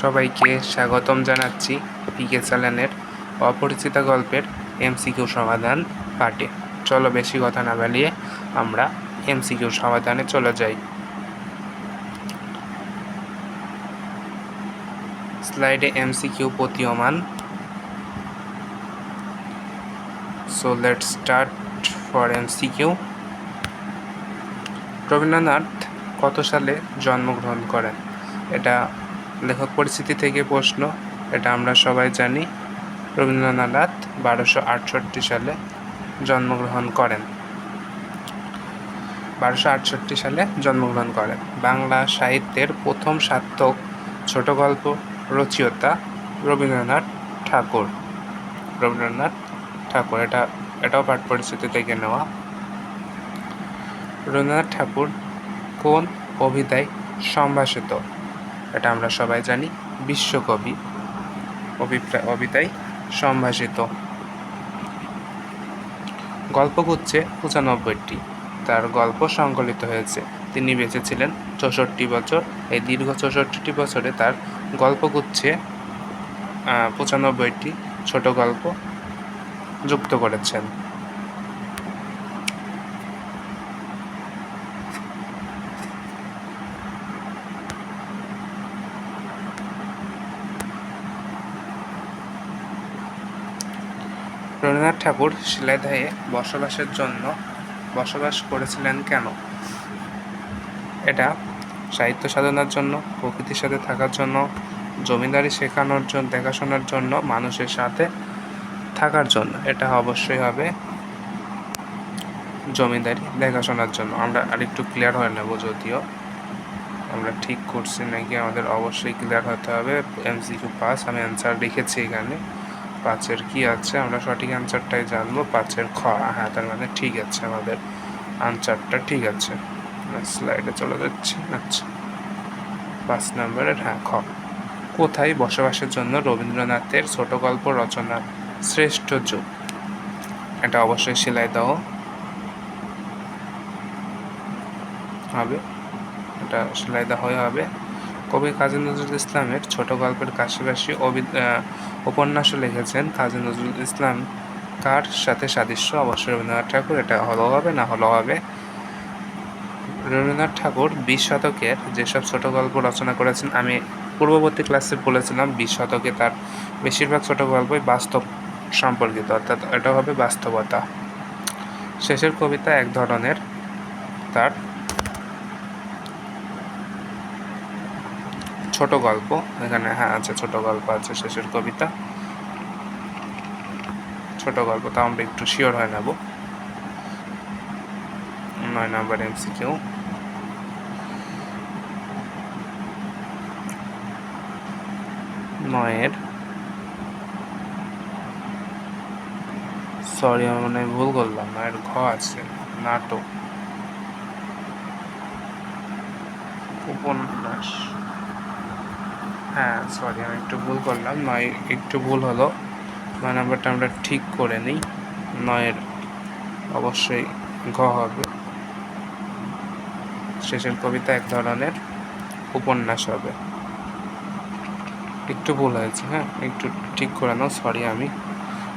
সবাইকে স্বাগতম জানাচ্ছি পিকে চ্যানেলের অপরিচিতা গল্পের এমসিকিউ সমাধান পাঠে। চলো বেশি কথা না বাড়িয়ে আমরা এমসিকিউ সমাধানে চলে যাই। স্লাইডে এমসিকিউ প্রতীয়মান। So let's start for MCQ. Rabindranath কত সালে জন্মগ্রহণ করেন? এটা লেখক পরিচিতি থেকে প্রশ্ন, এটা আমরা সবাই জানি। রবীন্দ্রনাথ 1268 সালে জন্মগ্রহণ করেন। 1268 সালে জন্মগ্রহণ করেন। বাংলা সাহিত্যের প্রথম সার্থক ছোট গল্প রচয়িতা রবীন্দ্রনাথ ঠাকুর। রবীন্দ্রনাথ ঠাকুর, এটাও পাঠ পরিচিতি থেকে নেওয়া। রবীন্দ্রনাথ ঠাকুর কোন কবিতায় সম্ভাষিত? এটা আমরা সবাই জানি, বিশ্বকবি কবিতায় সম্ভাষিত। গল্পগুচ্ছে 95টি তার গল্প সংকলিত হয়েছে। তিনি বেঁচে ছিলেন 64 বছর। এই দীর্ঘ 64 বছরে তার গল্পগুচ্ছে 95টি ছোট গল্প যুক্ত করেছেন। রবীন্দ্রনাথ ঠাকুর শিলাইদহে বসবাসের জন্য বসবাস করেছিলেন কেন? এটা সাহিত্য সাধনার জন্য, প্রকৃতির সাথে থাকার জন্য, জমিদারি শেখানোর জন্য, দেখাশোনার জন্য, মানুষের সাথে থাকার জন্য। এটা অবশ্যই হবে জমিদারি দেখাশোনার জন্য। আমরা আরেকটু ক্লিয়ার হয়ে নেব, যদিও আমরা ঠিক করছি নাকি আমাদের অবশ্যই ক্লিয়ার হতে হবে। এমসিকিউ 5 আমি অ্যান্সার লিখেছি এখানে। 5-এর কি আছে আমরা সঠিক অ্যান্সারটাই জানবো। 5-এর খ, হ্যাঁ, তার মানে ঠিক আছে, আমাদের আনসারটা ঠিক আছে। স্লাইডে চলে যাচ্ছি। আচ্ছা, 5 নম্বরের হ্যাঁ খ। কোথায় বসবাসের জন্য রবীন্দ্রনাথের ছোট গল্প রচনার শ্রেষ্ঠ যুগ? এটা অবশ্যই শিলাইদহ হবে, এটা শিলাইদহই হবে। কবি কাজী নজরুল ইসলামের ছোট গল্পের কাছাকাছি উপন্যাসও লিখেছেন। কাজী নজরুল ইসলাম কার সাথে সাদৃশ্য? অবশ্যই রবীন্দ্রনাথ ঠাকুর। এটা হলো হবে না হলো হবে। রবীন্দ্রনাথ ঠাকুর 20 শতকের যেসব ছোট গল্প রচনা করেছেন, আমি পূর্ববর্তী ক্লাসে বলেছিলাম 20 শতকে তার বেশিরভাগ ছোট গল্পই বাস্তব সম্পর্কিত, অর্থাৎ এটা হবে বাস্তবতা। শেষের কবিতা এক ধরনের তার ছোট গল্প, এখানে হ্যাঁ আছে, ছোট গল্প আছে শেষের কবিতা, ছোট গল্প। তা আমরা একটু শিওর হয়ে নেব। 9 নম্বর এমসিকিউ। সরি আমি ভুল করলাম, 9-এর ঘ আছে, নাটক উপন্যাস। হ্যাঁ সরি আমি একটু ভুল করলাম, 9 একটু ভুল হলো। 9 নম্বরটা আমরা ঠিক করে নিই। 9-এর অবশ্যই ঘ হবে। শেষের কবিতা এক ধরনের উপন্যাস হবে। একটু ভুল হয়েছে, হ্যাঁ একটু ঠিক করে নাও, সরি আমি।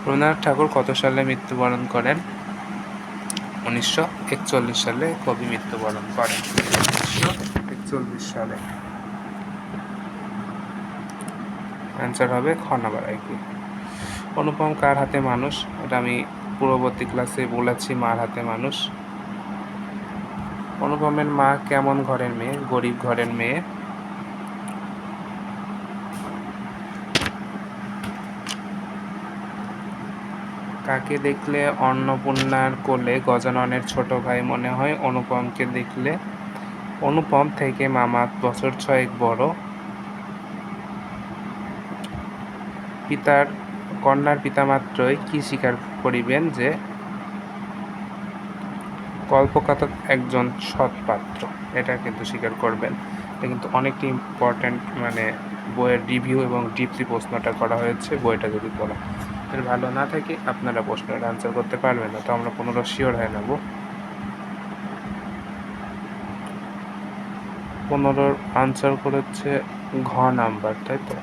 রবীন্দ্রনাথ ঠাকুর কত সালে মৃত্যুবরণ করেন? 1941 সালে কবি মৃত্যুবরণ করেন। 1941 সালে। অ্যান্সার হবে খ নাম্বার আর কি। অনুপম কার হাতে মানুষ? এটা আমি পূর্ববর্তী ক্লাসে বলেছি, মার হাতে মানুষ। অনুপমের মা কেমন ঘরের মেয়ে? গরিব ঘরের মেয়ে। কাকে দেখলে অন্নপূর্ণার কোলে গজাননের ছোট ভাই মনে হয়? অনুপমকে দেখলে। অনুপম থেকে মামা বছর 6 বড়। কন্যার পিতামাত্রই কি স্বীকার করিবেন? যে কল্পকাতক একজন সৎ পাত্র। এটা কিন্তু স্বীকার করবেন। এটা কিন্তু অনেকটি ইম্পর্ট্যান্ট, মানে বইয়ের রিভিউ এবং ডিপলি প্রশ্নটা করা হয়েছে। বইটা যদি পড়া এর ভালো না থাকে আপনারা প্রশ্নের আনসার করতে পারবেন না। তো আমরা পুনরায় শিওর হয়ে নেব। 15 আনসার করেছে ঘ নাম্বার, তাই তো?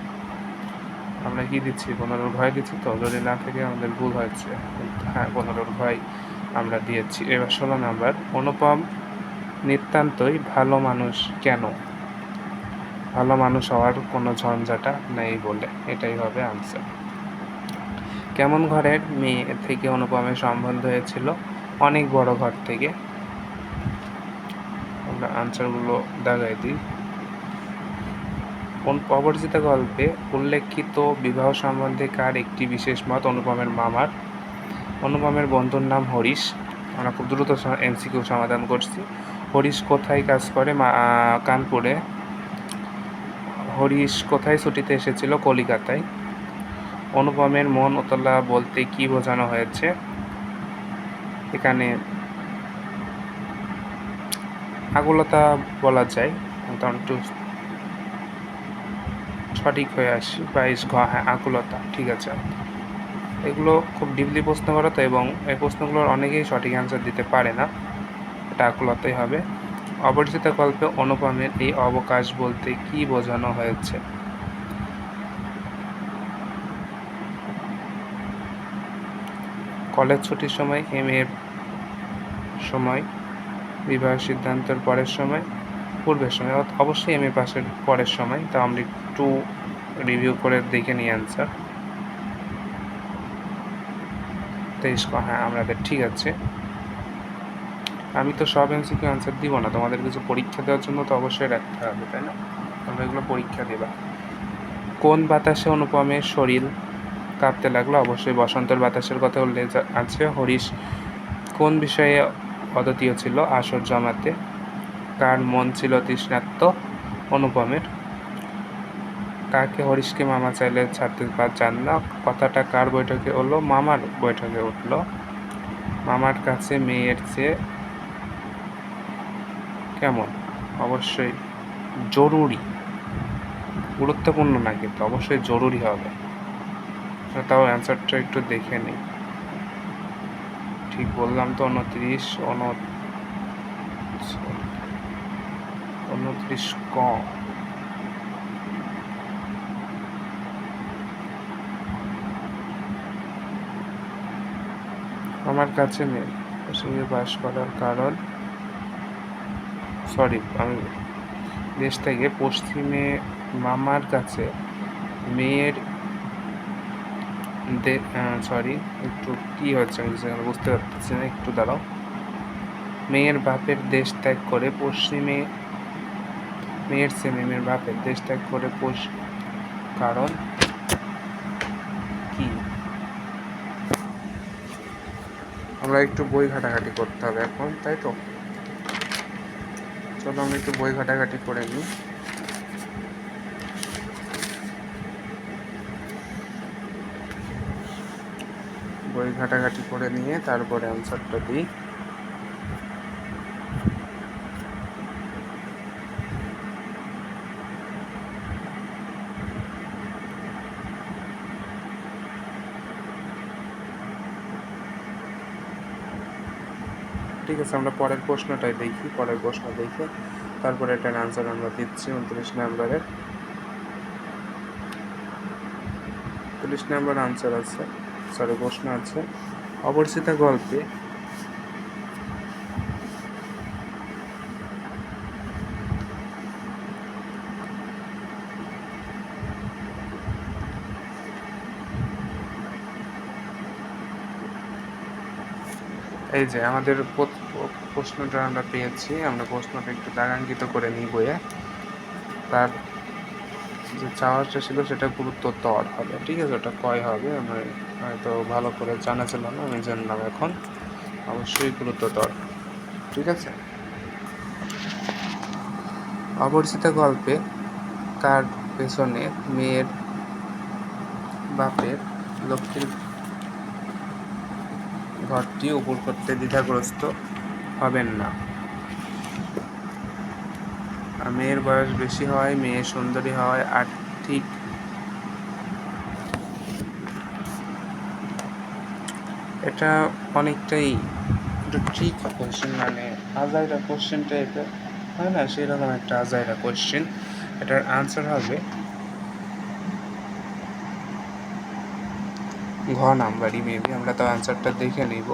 আমরা কি দিচ্ছি? 15 ঘয় দিচ্ছি তো? যদি না থেকে আমাদের ভুল হয়েছে। হ্যাঁ, 15 ঘয় আমরা দিয়েছি। এবার 16 নাম্বার, অনুপম নিতান্তই ভালো মানুষ কেন? ভালো মানুষ হওয়ার কোনো ঝঞ্ঝাটা নেই বলে, এটাই হবে আনসার। কেমন ঘরের মেয়ে থেকে অনুপমের সম্বন্ধ হয়েছিল? অনেক বড় ঘর থেকে। আমরা আনসারগুলো দাগাই দিই। অপরিচিতা গল্পে উল্লেখিত বিবাহ সম্বন্ধে কার একটি বিশেষ মত? অনুপমের মামার। অনুপমের বন্ধুর নাম হরিশ। আমরা খুব দ্রুত এমসিকিউ সমাধান করছি। হরিশ কোথায় কাজ করে? কানপুরে। হরিশ কোথায় ছুটিতে এসেছিল? কলিকাতায়। অনুপমের মন উতলা বলতে কি বোঝানো হয়েছে? এখানে আকুলতা বলা যায়। একটু সঠিক হয়ে আসি। 22 ঘ, হ্যাঁ, আকুলতা, ঠিক আছে। এগুলো খুব ডিপলি প্রশ্ন করা তো, এবং এই প্রশ্নগুলোর অনেকেই সঠিক অ্যান্সার দিতে পারে না। এটা আকুলতাই হবে। অপরিচিত গল্পে অনুপমের এই অবকাশ বলতে কি বোঝানো হয়েছে? কলেজ ছুটির সময়, এর সময়, বিবাহের সিদ্ধান্তের পরের সময়, পূর্বের সময়। অবশ্যই এ পাসের পরের সময়। তা আমরা একটু রিভিউ করে দেখে নিই অ্যান্সার। 23 ক, হ্যাঁ, আমাদের ঠিক আছে। আমি তো সব এমসিকিউ অ্যান্সার দিব না, তোমাদের কিছু পরীক্ষা দেওয়ার জন্য তো অবশ্যই রাখতে হবে, তাই না? তোমরা এগুলো পরীক্ষা দেবা। কোন বাতাসে অনুপমের শরীর কাঁপতে লাগলো? অবশ্যই বসন্তের বাতাসের কথা উল্লেখ আছে। হরিশ কোন বিষয়ে অদ্বিতীয় ছিল? আসর জমাতে। কার মন ছিল তৃষ্ণার্ত? অনুপমের। কাকে হরিশকে মামা চাইলে ছাড়তে চান না? কথাটা কার বৈঠকে হলো? মামার বৈঠকে উঠল। মামার কাছে মেয়ের চেয়ে কেমন? অবশ্যই জরুরি, গুরুত্বপূর্ণ না, কিন্তু অবশ্যই জরুরি হবে। তাও অ্যান্সারটা একটু দেখে নিই। ঠিক বললাম তো? 29 ক। আমার কাছে নেই সঙ্গে বাস করার কারণ, সরি, আমি দেশ থেকে পশ্চিমে মামার কাছে মেয়ের সরি, একটু কী হচ্ছে আমি সেখানে বুঝতে পারতেছি না, একটু দাঁড়াও। মেয়ের বাপের দেশ ত্যাগ করে পশ্চিমে, মেয়ের ছেলে মেয়ের বাপের দেশ ত্যাগ করে কারণ কি? আমরা একটু বই ঘাটাঘাটি করতে হবে এখন, তাই তো? চলো আমরা একটু বই ঘাটাঘাটি করে নিই। বই ঘাটাঘাটি করে নিয়ে তারপরে অ্যান্সারটা দিই। ঠিক আছে, আমরা পরের প্রশ্নটাই দেখি। পরের প্রশ্ন দেখে তারপরে এটার অ্যান্সার আমরা দিচ্ছি। 29 নম্বরের 30 নম্বর আনসার আছে, সরি, প্রশ্ন আছে। অপরিচিতা গল্পে এই যে আমাদের প্রশ্নটা আমরা পেয়েছি, আমরা প্রশ্নটা একটু দাগাঙ্কিত করে নিই বইয়ে। তার যে চাওয়াটা ছিল সেটা গুরুত্বতর হবে, ঠিক আছে? ওটা কয় হবে আমার হয়তো ভালো করে জানা ছিল না, আমি জানলাম এখন। অবশ্যই গুরুত্বতর, ঠিক আছে। অপরিচিতা গল্পে কার পেছনে মেয়ের বাপের লক্ষ্মীর ঘরটি উপর করতে দ্বিধাগ্রস্ত হবেন না? মেয়ের বয়স বেশি হয়, মেয়ে সুন্দরী হয়, আর্থিক এটা অনেকটাই একটু ট্রিক কোশ্চেন, মানে আলাদা কোশ্চেন টাইপের। হয় না, সেরকম একটা আজাইরা কোয়েশ্চেন। এটার আনসার হবে ঘ নাম্বারই মেবি। আমরা তো আনসারটা দেখে নিব,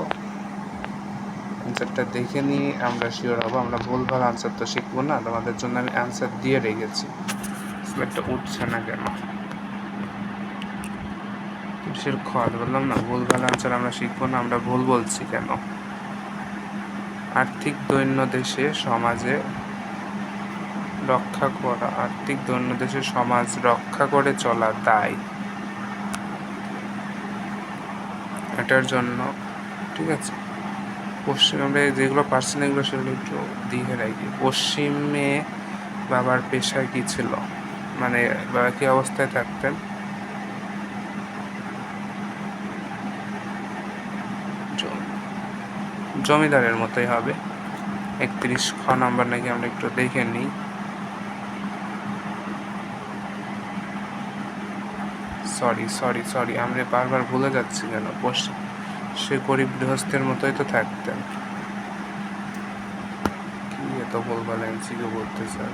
আনসারটা দেখে নিয়ে আমরা শিওর হবো। আমরা ভুলভাল আনসার তো শিখবো না, তোমাদের জন্য আমি আনসার দিয়ে রেখেছি। স্লাইডটা উঠছে না কেন? কিসের খল বললাম না, ভুলভাল আনসার আমরা শিখবো না। আমরা ভুল বলছি কেন? আর্থিক দৈন্য দেশে সমাজে রক্ষা করা, আর্থিক দৈন্য দেশে সমাজ রক্ষা করে চলা দায়। এটার জন্য ঠিক আছে, পশ্চিমে যেগুলো পারছি না এগুলো সেগুলো একটু দিয়ে রাখি। পশ্চিমে বাবার পেশা কি ছিল, মানে বাবা কি অবস্থায় থাকতেন? জমিদারের মতোই হবে। 31 খ নাম্বার নাকি, আমরা একটু দেখে নিই। সরি আমরা বারবার ভুলে যাচ্ছি কেন? সে গরিব গৃহস্থের মতোই তো থাকতেন। কি এত বলবেন এমসিকিউ বলতে চান?